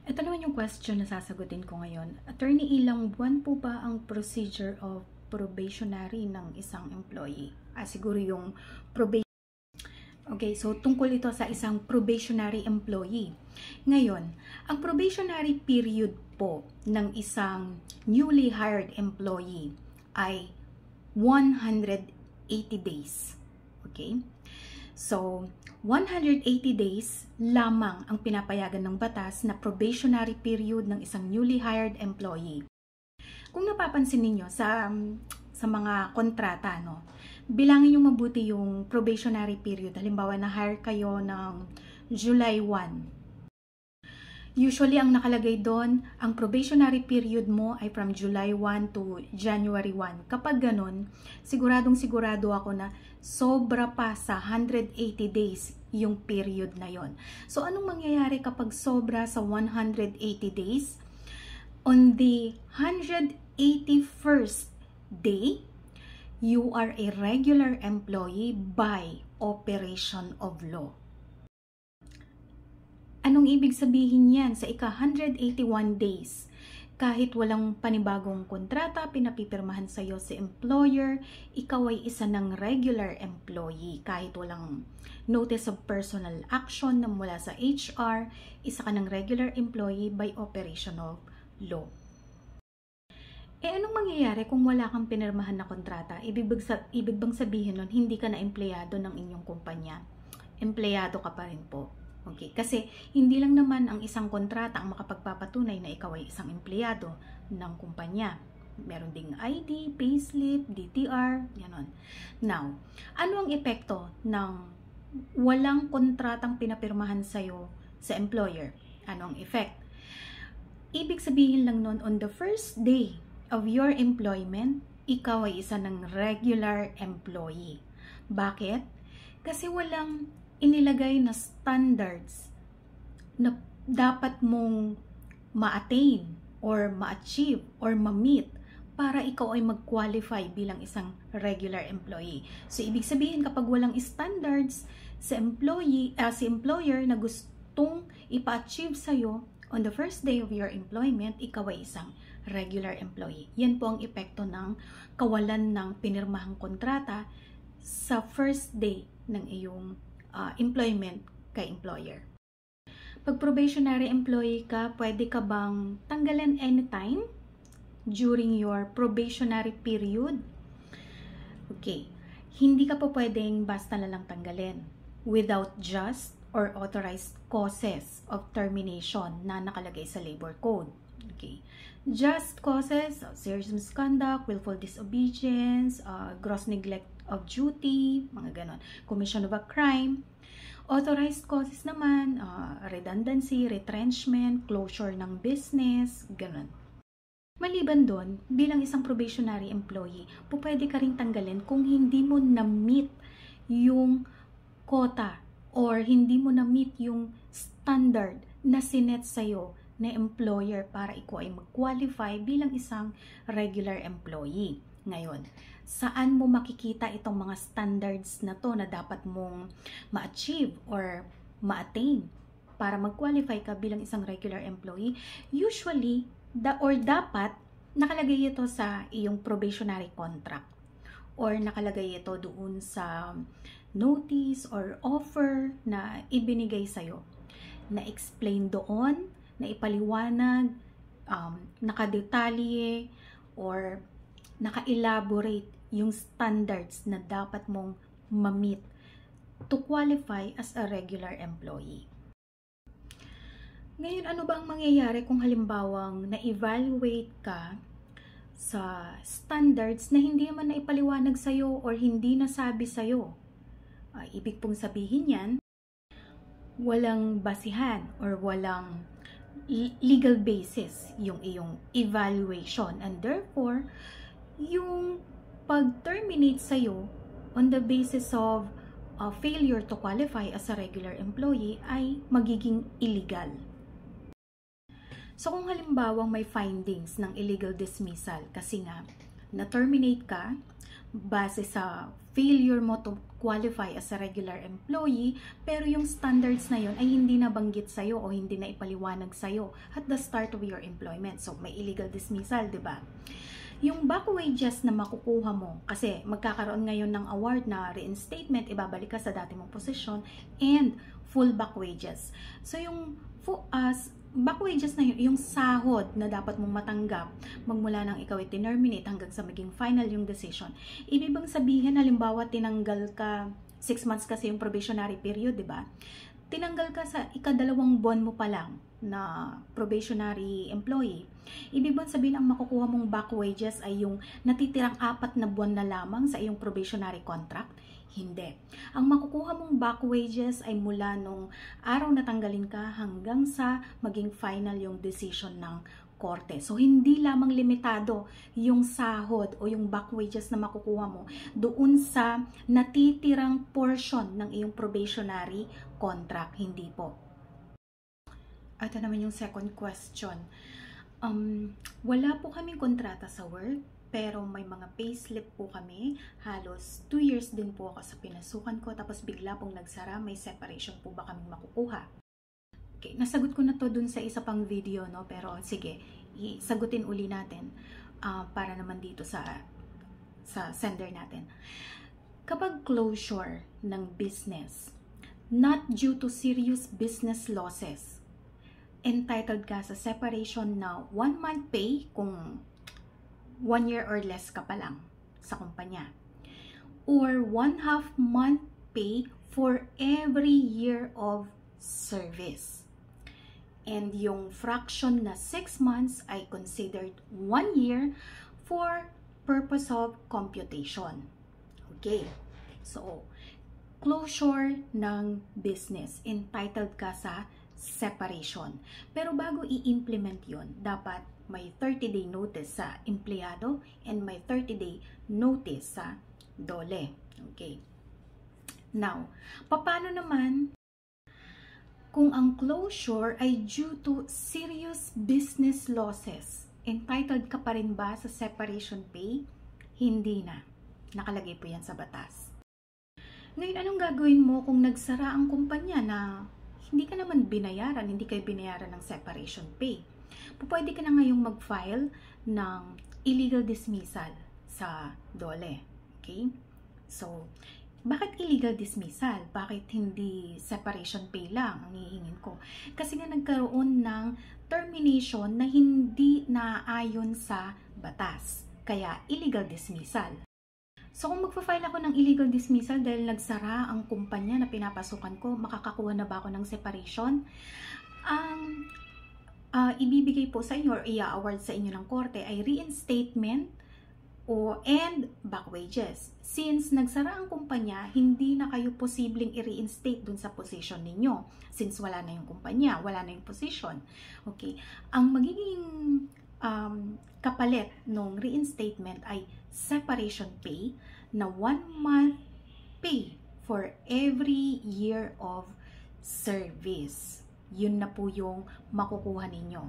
Ito naman yung question na sasagutin ko ngayon. Attorney, ilang buwan po ba ang procedure of probationary ng isang employee? Siguro yung probation. Okay, so tungkol ito sa isang probationary employee. Ngayon, ang probationary period po ng isang newly hired employee ay 180 days. Okay? So, 180 days lamang ang pinapayagan ng batas na probationary period ng isang newly hired employee. Kung napapansin ninyo sa mga kontrata, no, bilangin nyo mabuti yung probationary period. Halimbawa, na-hire kayo ng July 1. Usually, ang nakalagay doon, ang probationary period mo ay from July 1 to January 1. Kapag ganun, sigurado ako na sobra pa sa 180 days yung period na yon. So, anong mangyayari kapag sobra sa 180 days? On the 181st day, you are a regular employee by operation of law. Anong ibig sabihin yan? Sa ika-181 days, kahit walang panibagong kontrata, pinapipirmahan sa iyo si employer, ikaw ay isa ng regular employee. Kahit walang notice of personal action na mula sa HR, isa ka ng regular employee by operation of law. Anong mangyayari kung wala kang pinirmahan na kontrata? Ibig bang sabihin nun, hindi ka na empleyado ng inyong kumpanya? Empleyado ka pa rin po. Okay, kasi hindi lang naman ang isang kontrata ang makapagpapatunay na ikaw ay isang empleyado ng kumpanya. Meron ding ID, payslip, DTR, gano'n. Now, ano ang epekto ng walang kontratang pinapirmahan sa'yo sa employer? Ano ang effect? Ibig sabihin lang nun, on the first day of your employment, ikaw ay isa ng regular employee. Bakit? Kasi walang inilagay na standards na dapat mong ma-attain or ma-achieve or ma-meet para ikaw ay mag-qualify bilang isang regular employee. So, ibig sabihin kapag walang standards si employer na gustong ipa-achieve sa'yo on the first day of your employment, ikaw ay isang regular employee. Yan po ang epekto ng kawalan ng pinirmahang kontrata sa first day ng iyong employment kay employer. Pag probationary employee ka, pwede ka bang tanggalin anytime during your probationary period? Okay, hindi ka po pwedeng basta na lang tanggalin without just or authorized causes of termination na nakalagay sa labor code. Okay, just causes, serious misconduct, willful disobedience, gross neglect of duty, mga ganon, commission of a crime. Authorized causes naman, redundancy, retrenchment, closure ng business, ganon. Maliban doon, bilang isang probationary employee, pwede ka rin tanggalin kung hindi mo na-meet yung quota or hindi mo na-meet yung standard na sinet sa'yo na employer para ikaw ay mag-qualify bilang isang regular employee. Ngayon, saan mo makikita itong mga standards na to na dapat mong ma-achieve or ma-attain para mag-qualify ka bilang isang regular employee? Usually, dapat nakalagay ito sa iyong probationary contract or nakalagay ito doon sa notice or offer na ibinigay sa'yo. Na-explain doon, na ipaliwanag, nakadetalye, or naka-elaborate yung standards na dapat mong ma-meet to qualify as a regular employee. Ngayon, ano ba ang mangyayari kung halimbawang na-evaluate ka sa standards na hindi naman naipaliwanag sa'yo or hindi nasabi sa'yo? Ibig pong sabihin yan, walang basihan or walang legal basis yung iyong evaluation, and therefore, yung pag-terminate sa'yo on the basis of failure to qualify as a regular employee ay magiging illegal. So kung halimbawang may findings ng illegal dismissal kasi nga na-terminate ka base sa failure mo to qualify as a regular employee, pero yung standards na yun ay hindi nabanggit sa'yo o hindi na ipaliwanag sa'yo at the start of your employment. So, may illegal dismissal, di ba? Yung back wages na makukuha mo, kasi magkakaroon ngayon ng award na reinstatement, ibabalik ka sa dati mong posisyon, and full back wages. So, yung back wages na yung sahod na dapat mong matanggap magmula nang ikaw i-terminate hanggang sa maging final yung decision. Ibig bang sabihin, halimbawa tinanggal ka, 6 months kasi yung probationary period, di ba? Tinanggal ka sa ikadalawang buwan mo pa lang na probationary employee. Ibig bang sabihin, ang makukuha mong back wages ay yung natitirang 4 na buwan na lamang sa iyong probationary contract? Hindi. Ang makukuha mong back wages ay mula nung araw na tanggalin ka hanggang sa maging final yung decision ng korte. So, hindi lamang limitado yung sahod o yung back wages na makukuha mo doon sa natitirang portion ng iyong probationary contract. Hindi po. Ito naman yung second question. Wala po kaming kontrata sa work. Pero may mga payslip po kami. Halos 2 years din po ako sa pinasukan ko. Tapos bigla pong nagsara. May separation po ba kaming makukuha? Okay, nasagot ko na to dun sa isa pang video, no? Pero sige, sagutin uli natin para naman dito sa sender natin. Kapag closure ng business, not due to serious business losses, entitled ka sa separation na 1 month pay kung 1 year or less ka pa lang sa kumpanya, or 1/2 month pay for every year of service. And yung fraction na 6 months ay considered 1 year for purpose of computation. Okay, so closure ng business, entitled ka sa separation. Pero bago i-implement yon, dapat may 30-day notice sa empleyado and may 30-day notice sa DOLE. Okay. Now, paano naman kung ang closure ay due to serious business losses? Entitled ka pa rin ba sa separation pay? Hindi na. Nakalagay po yan sa batas. Ngayon, anong gagawin mo kung nagsara ang kumpanya na hindi ka naman binayaran, hindi kayo binayaran ng separation pay? Pwede ka na ngayong mag-file ng illegal dismissal sa DOLE. Okay? So, bakit illegal dismissal? Bakit hindi separation pay lang ang hihingin ko? Kasi nga nagkaroon ng termination na hindi naaayon sa batas. Kaya illegal dismissal. So, kung magpa-file ako ng illegal dismissal dahil nagsara ang kumpanya na pinapasukan ko, makakakuha na ba ako ng separation? Ibibigay po sa inyo or i-award sa inyo ng korte ay reinstatement and back wages. Since nagsara ang kumpanya, hindi na kayo posibleng i-reinstate dun sa position ninyo. Since wala na yung kumpanya, wala na yung position. Okay. Ang magiging kapalit ng reinstatement ay separation pay na 1 month pay for every year of service. Yun na po yung makukuha ninyo.